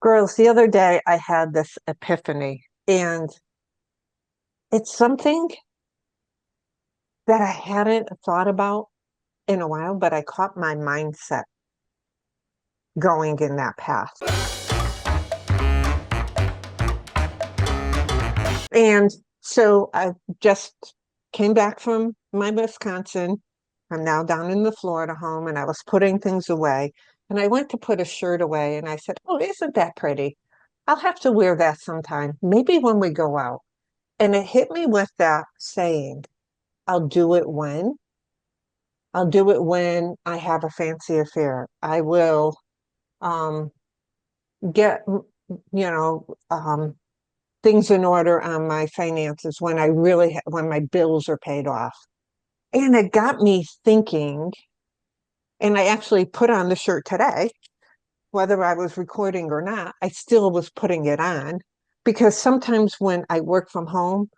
Girls, the other day I had this epiphany, and it's something that I hadn't thought about in a while, but I caught my mindset going in that path. And so I just came back from my Wisconsin. I'm now down in the Florida home, and I was putting things away. And I went to put a shirt away, and I said, "Oh, isn't that pretty? I'll have to wear that sometime, maybe when we go out." And it hit me with that saying, I'll do it when. I'll do it when I have a fancy affair. I will um, get, things in order on my finances when when my bills are paid off. And it got me thinking, and I actually put on the shirt today, whether I was recording or not, I still was putting it on because sometimes when I work from home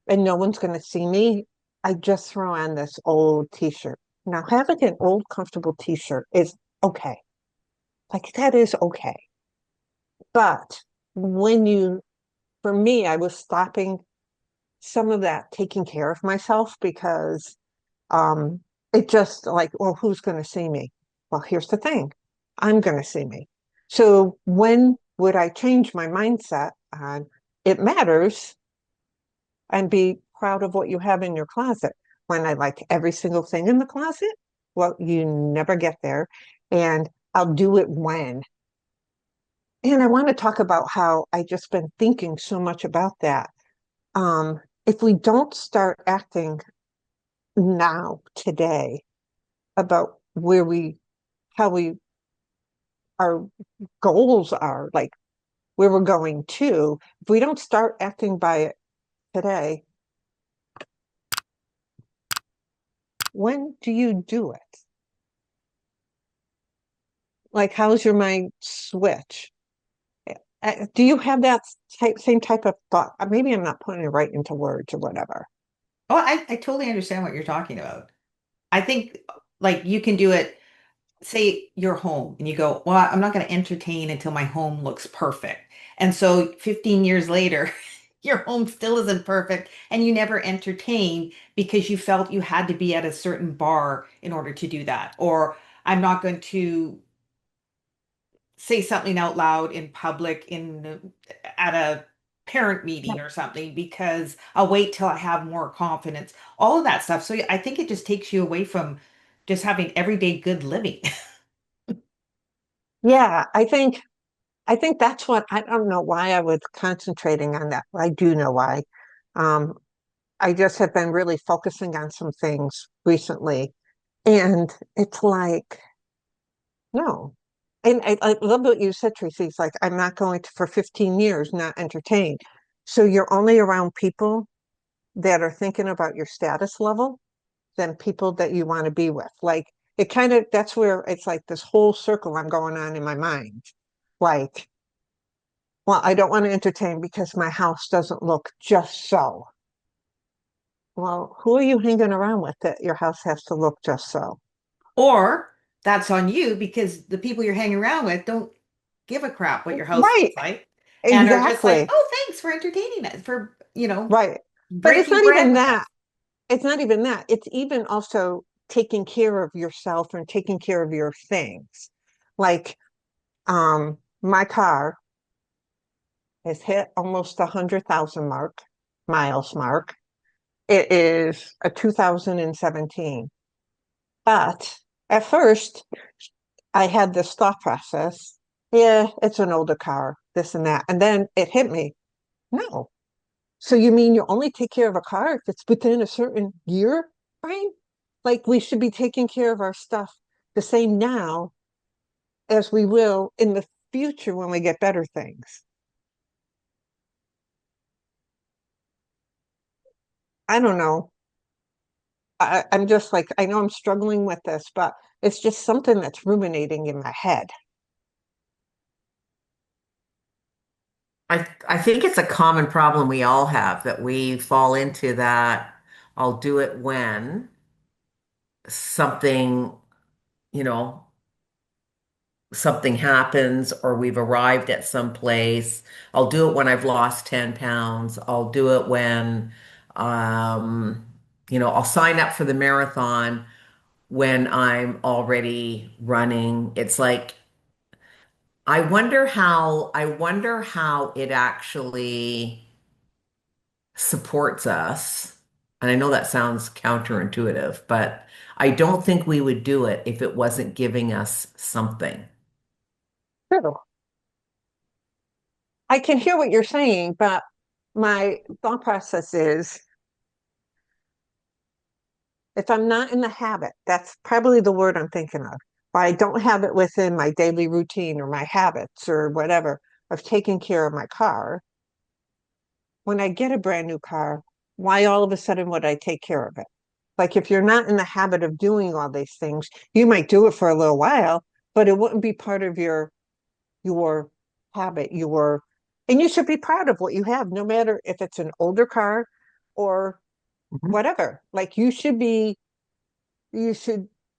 and no one's going to see me, I just throw on this old t-shirt. Now, having an old, comfortable t-shirt is okay. Like that is okay. But when you, for me, I was stopping some of that taking care of myself because um, it just like, well, who's going to see me? Well, here's the thing. I'm going to see me. So when would I change my mindset on it matters and be proud of what you have in your closet? When I like every single thing in the closet, well, you never get there. And I'll do it when. And I want to talk about how I just been thinking so much about that. If we don't start acting now, today, about how we, our goals are, like where we're going to, if we don't start acting by it today, when do you do it? Like, how's your mind switch? Do you have that same type of thought? Maybe I'm not putting it right into words or whatever. Oh, I totally understand what you're talking about. I think like you can do it, say you're home and you go, well, I'm not going to entertain until my home looks perfect. And so 15 years later, your home still isn't perfect and you never entertain because you felt you had to be at a certain bar in order to do that. Or I'm not going to say something out loud in public at a parent meeting or something because I'll wait till I have more confidence. All of that stuff. So I think it just takes you away from just having everyday good living. Yeah, I think that's what I don't know why I was concentrating on that. I do know why. Um, I just have been really focusing on some things recently, and it's like, no. And I love what you said, Tracy. It's like, I'm not going to, for 15 years, not entertain. So you're only around people that are thinking about your status level than people that you want to be with. Like, it kind of, that's where it's like this whole circle I'm going on in my mind. Like, well, I don't want to entertain because my house doesn't look just so. Well, who are you hanging around with that your house has to look just so? Or that's on you because the people you're hanging around with don't give a crap what your house Right, looks like and are just like, exactly. oh, thanks for entertaining us, for, Right. But it's breaking not bread even with that. us. It's not even that. It's even also taking care of yourself and taking care of your things. Like, my car has hit almost 100,000 miles mark. It is a 2017. But at first, I had this thought process. Yeah, it's an older car, this and that. And then it hit me. No. So you mean you only take care of a car if it's within a certain year frame? Like we should be taking care of our stuff the same now as we will in the future when we get better things. I don't know. I'm just like, I know I'm struggling with this, but it's just something that's ruminating in my head. I think it's a common problem we all have that we fall into that I'll do it when something, you know, something happens or we've arrived at some place. I'll do it when I've lost 10 pounds. I'll do it when, um, I'll sign up for the marathon when I'm already running. It's like, I wonder how it actually supports us. And I know that sounds counterintuitive, but I don't think we would do it if it wasn't giving us something. True. I can hear what you're saying, but my thought process is if I'm not in the habit, that's probably the word I'm thinking of. If I don't have it within my daily routine or my habits or whatever of taking care of my car, when I get a brand new car, why all of a sudden would I take care of it? Like if you're not in the habit of doing all these things, you might do it for a little while, but it wouldn't be part of your habit, and you should be proud of what you have, no matter if it's an older car or Mhm. whatever. Like you should,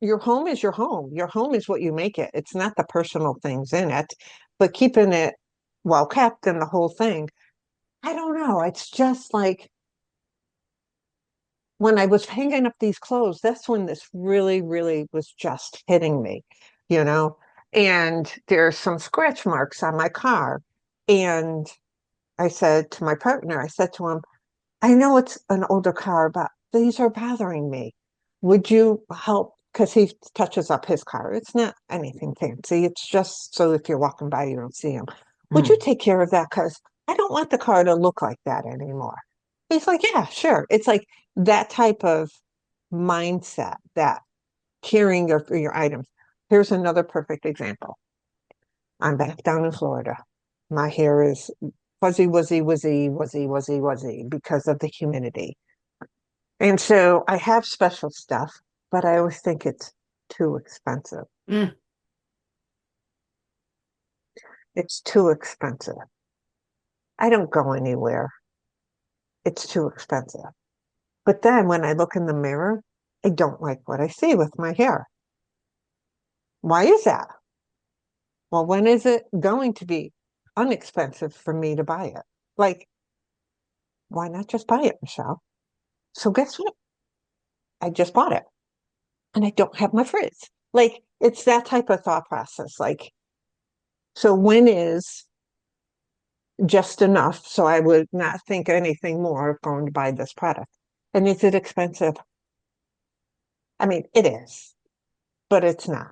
your home is your home. Your home is what you make it. It's not the personal things in it, but keeping it well kept and the whole thing. I don't know. It's just like when I was hanging up these clothes, that's when this really, really was just hitting me, you know? And there's some scratch marks on my car. And I said to my partner, I said to him, I know it's an older car, but these are bothering me. Would you help? Because he touches up his car. It's not anything fancy. It's just so if you're walking by, you don't see him. Would you Mm. take care of that? Because I don't want the car to look like that anymore. He's like, yeah, sure. It's like that type of mindset, that caring of your items. Here's another perfect example. I'm back down in Florida. My hair is fuzzy, wuzzy, wuzzy, wuzzy, wuzzy, wuzzy because of the humidity. And so I have special stuff, but I always think it's too expensive. Mm. It's too expensive. I don't go anywhere. It's too expensive. But then when I look in the mirror, I don't like what I see with my hair. Why is that? Well, when is it going to be unexpensive for me to buy it? Like, why not just buy it, Michelle? So guess what? I just bought it and I don't have my frizz. Like, it's that type of thought process. Like, so when is just enough so I would not think anything more of going to buy this product? And is it expensive? I mean, it is, but it's not.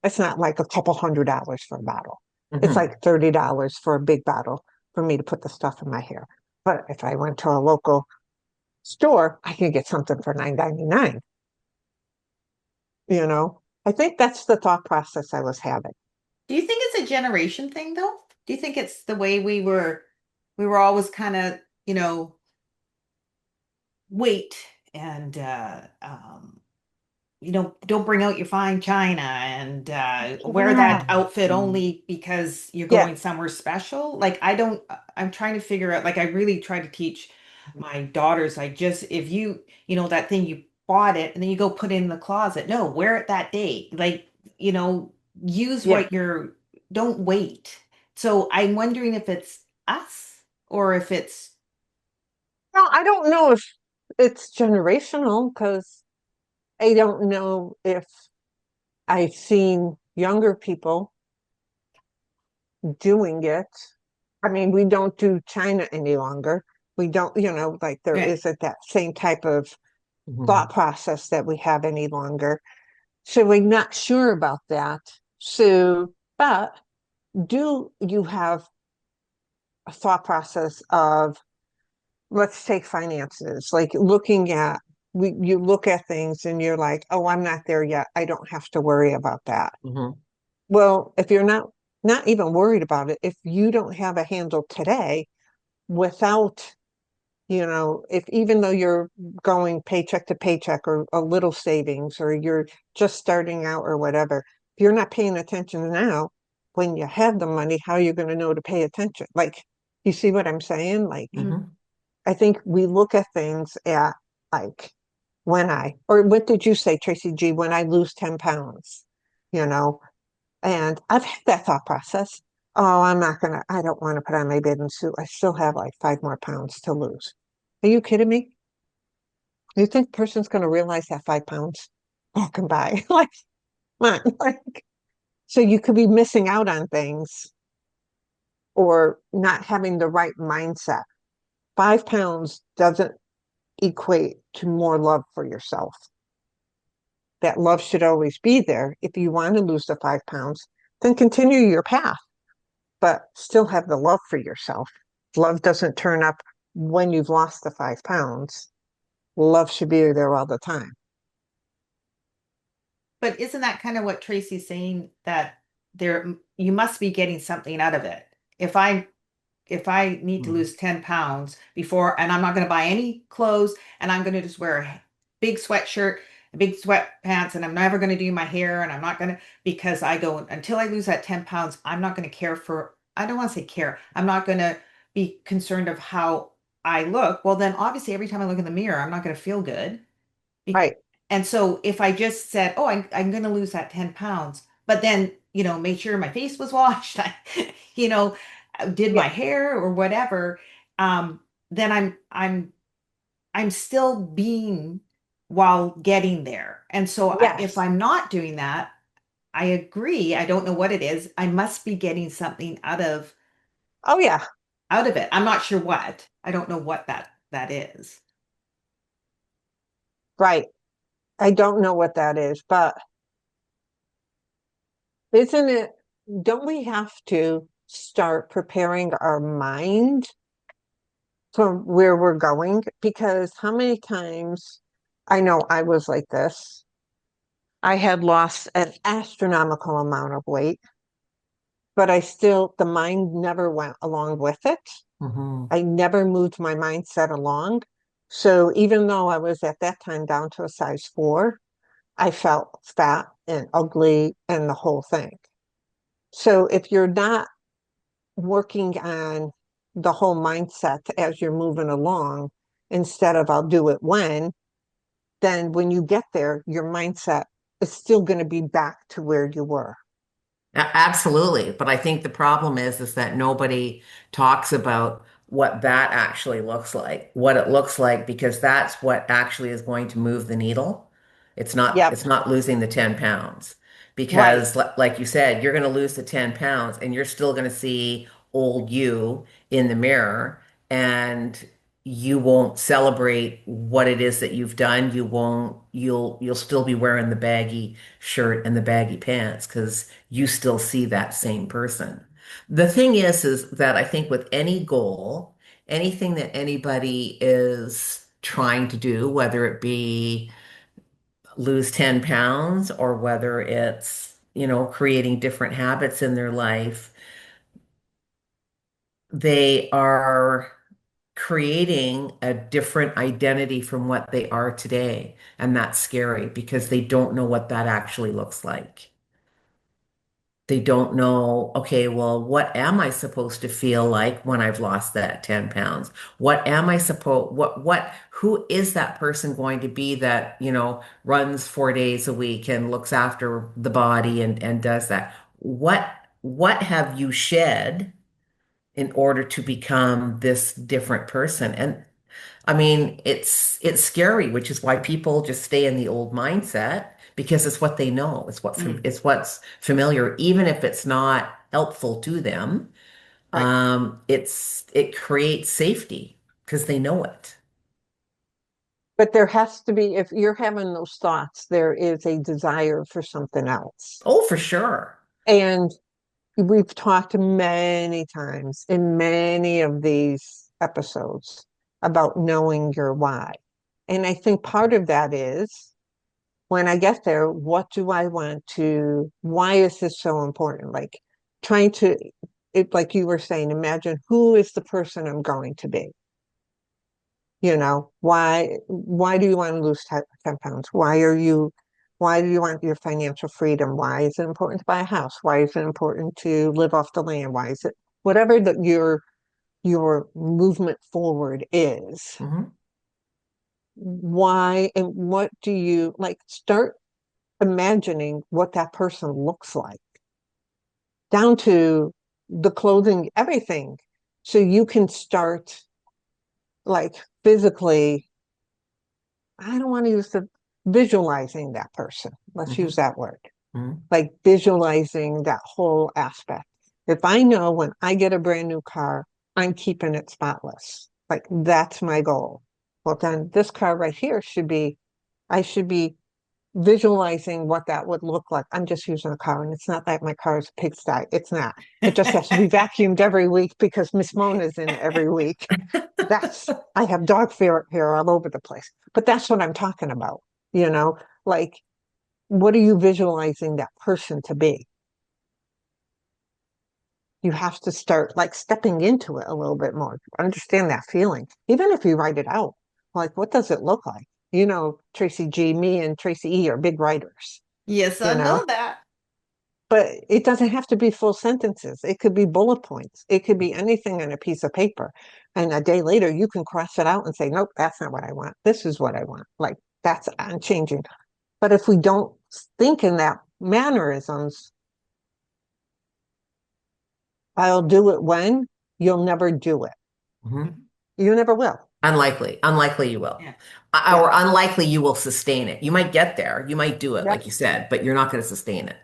It's not like a couple $100 for a bottle. It's Mhm. like $30 for a big bottle for me to put the stuff in my hair. But if I went to a local store, I could get something for $9.99, you know? I think that's the thought process I was having. Do you think it's a generation thing though? Do you think it's the way we were always kind of, you know, wait and don't bring out your fine china and wear that Yeah. outfit only because you're Yeah. going somewhere special. Like I don't, I'm trying to figure out, like I really try to teach my daughters, like just if that thing you bought it and then you go put it in the closet. No, wear it that day. Like, you know, use Yeah. what you're, don't wait. So I'm wondering if it's us or if it's, Well, I don't know if it's generational because I don't know if I've seen younger people doing it. I mean, we don't do China any longer. We don't, like there yeah. isn't that same type of thought Mhm. process that we have any longer. So we're not sure about that. So, but do you have a thought process of, let's take finances, like looking at, you look at things and you're like, oh, I'm not there yet. I don't have to worry about that. Mhm. Well, if you're not even worried about it, if you don't have a handle today without, if even though you're going paycheck to paycheck or a little savings or you're just starting out or whatever, if you're not paying attention now, when you have the money, how are you going to know to pay attention? Like, you see what I'm saying? Like, Mm. Mhm. I think we look at things at like or what did you say, Tracy G, when I lose 10 pounds, you know? And I've had that thought process. Oh, I don't want to put on my bathing suit. I still have like 5 more pounds to lose. Are you kidding me? You think the person's going to realize that 5 pounds walking by? Like, come on. Like, so you could be missing out on things or not having the right mindset. 5 pounds doesn't equate to more love for yourself. That love should always be there. If you want to lose the 5 pounds, then continue your path, but still have the love for yourself. Love doesn't turn up when you've lost the 5 pounds. Love should be there all the time. But isn't that kind of what Tracy's saying, that you must be getting something out of it? If I need to lose 10 pounds before, and I'm not going to buy any clothes, and I'm going to just wear a big sweatshirt, big sweatpants, and I'm never going to do my hair, and I'm not going to, because I go, until I lose that 10 pounds, I'm not going to care for, I don't want to say care, I'm not going to be concerned of how I look. Well, then obviously every time I look in the mirror, I'm not going to feel good. Be- Right, And so if I just said, oh, I'm going to lose that 10 pounds, but then, made sure my face was washed, you know, did yeah, my hair or whatever, um, then I'm still being while getting there. And so if yes. I'm not doing that, I agree. I don't know what it is. I must be getting something Oh yeah, out of it. I'm not sure what. I don't know what that is. right. I don't know what that is, but isn't it, don't we have to start preparing our mind for where we're going? Because how many times I know I was like this. I had lost an astronomical amount of weight, but the mind never went along with it. Mhm. I never moved my mindset along. So even though I was at that time down to a size 4, I felt fat and ugly and the whole thing. So if you're not working on the whole mindset as you're moving along, instead of I'll do it then when you get there, your mindset is still going to be back to where you were. Absolutely. But I think the problem is that nobody talks about what that actually looks like, what it looks like, because that's what actually is going to move the needle. Yep, It's not losing the 10 pounds. right. Because like you said, you're going to lose the 10 pounds and you're still going to see old you in the mirror, and you won't celebrate what it is that you've done. You'll still be wearing the baggy shirt and the baggy pants because you still see that same person. The thing is that I think with any goal, anything that anybody is trying to do, whether it be lose 10 pounds or whether it's, creating different habits in their life, they are creating a different identity from what they are today. And that's scary because they don't know what that actually looks like. They don't know, okay, well, what am I supposed to feel like when I've lost that 10 pounds? Who is that person going to be that, runs 4 days a week and looks after the body and does that? What have you shed in order to become this different person? And I mean, it's scary, which is why people just stay in the old mindset because it's what they know. Mm. It's what's familiar, even if it's not helpful to them. Right. It creates safety because they know it. But there has to be, if you're having those thoughts, there is a desire for something else. Oh, for sure. And we've talked many times in many of these episodes about knowing your why. And I think part of that is when I get there, what do I want to, why is this so important? Like trying to, like you were saying, imagine who is the person I'm going to be. Why do you want to lose 10 pounds? Why do you want your financial freedom? Why is it important to buy a house? Why is it important to live off the land? Why is it whatever that your movement forward is? Mhm. Why and what do you like? Start imagining what that person looks like. down to the clothing, everything. So you can start like physically, I don't want to use the visualizing that person. Let's use that word. Like visualizing that whole aspect. If I know when I get a brand new car, I'm keeping it spotless. Like that's my goal. Well, then this car right here I should be visualizing what that would look like. I'm just using a car, and it's not like my car is a pigsty. It's not. It just has to be vacuumed every week because Miss Mona's in it every week. I have dog hair all over the place. But that's what I'm talking about, like what are you visualizing that person to be? You have to start like stepping into it a little bit more, understand that feeling. Even if you write it out, like what does it look like? Tracy G, me and Tracy E are big writers, Yes, I you know, know that. but it doesn't have to be full sentences. It could be bullet points. It could be anything on a piece of paper. And a day later, you can cross it out and say, nope, that's not what I want. This is what I want. Like I'm changing. But if we don't think in that mannerisms, I'll do it when, you'll never do it. You never will. Unlikely you will. Yeah. Or unlikely you will sustain it. You might get there. You might do it, Yep. like you said, but you're not going to sustain it.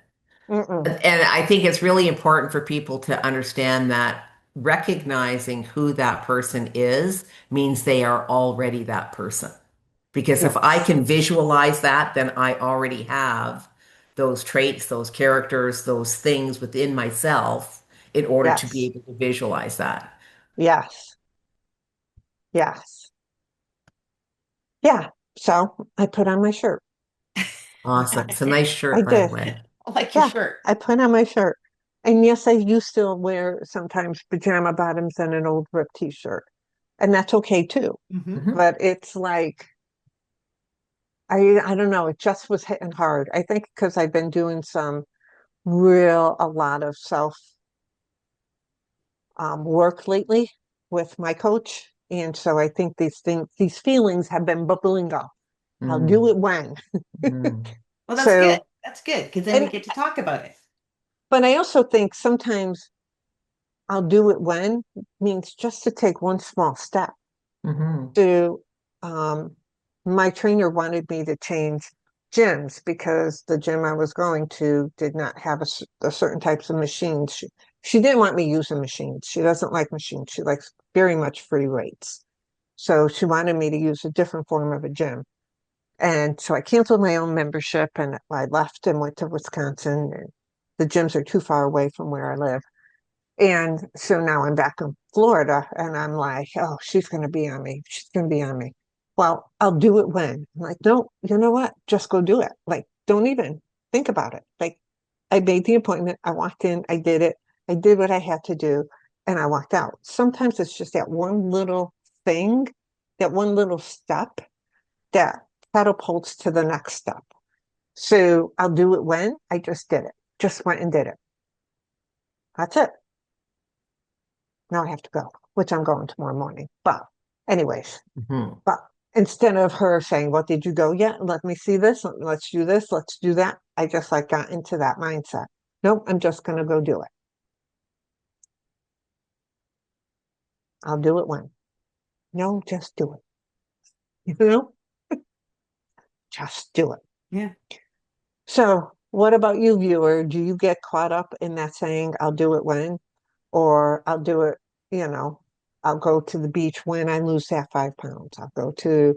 Mm-mm. And I think it's really important for people to understand that recognizing who that person is means they are already that person. Because if I Yes. can visualize that, then I already have those traits, those characters, those things within myself in order to be Yes. able to visualize that. Yes. Yes. Yeah. So I put on my shirt. Awesome. It's a nice I shirt, by the did. way. I like your Yeah. shirt. I put on my shirt. And yes, I do still wear sometimes pajama bottoms and an old ripped t-shirt. And that's okay too. Mhm. But it's like, I don't know, it just was hitting hard. I think because I've been doing a lot of self work lately with my coach. And so I think these feelings have been bubbling up. I'll do Mm. it when. Mm. Well, that's good. So, That's good because then we and, get to talk about it. but I also think sometimes I'll do it when means just to take one small step Mhm. to, um, my trainer wanted me to change gyms because the gym I was going to did not have a certain types of machines. She didn't want me using machines. She doesn't like machines. She likes very much free weights. So she wanted me to use a different form of a gym. And so I canceled my own membership and I left and went to Wisconsin. And the gyms are too far away from where I live. And so now I'm back in Florida and I'm like, oh, she's going to be on me. She's going to be on me. Well, I'll do it when. I'm like, no, you know what? Just go do it. Like, don't even think about it. Like, I made the appointment. I walked in. I did it. I did what I had to do and I walked out. Sometimes it's just that one little thing, that one little step that catapults to the next step. So I'll do it when I just did it. Just went and did it. That's it. Now I have to go, which I'm going tomorrow morning. But anyways, Mhm. but instead of her saying, well, did you go yet? Let me see this. Let's do this. Let's do that. I just like got into that mindset. Nope, I'm just going to go do it. I'll do it when. No, just do it. You know, just do it. Yeah. So what about you, viewer? Do you get caught up in that saying, I'll do it when, or I'll do it, you know, I'll go to the beach when I lose that 5 pounds. I'll go to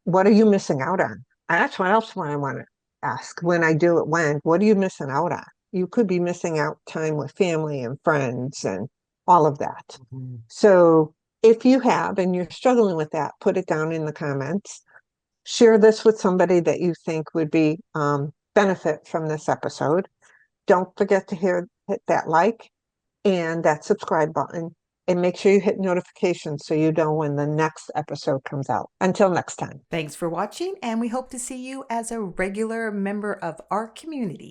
What are you missing out on? That's what else I want to ask. When I do it, what are you missing out on? You could be missing out time with family and friends and all of that. Mhm. So if you have and you're struggling with that, put it down in the comments. Share this with somebody that you think would be benefit from this episode. Don't forget to hit that like and that subscribe button and make sure you hit notifications so you know when the next episode comes out. Until next time. Thanks for watching, and we hope to see you as a regular member of our community.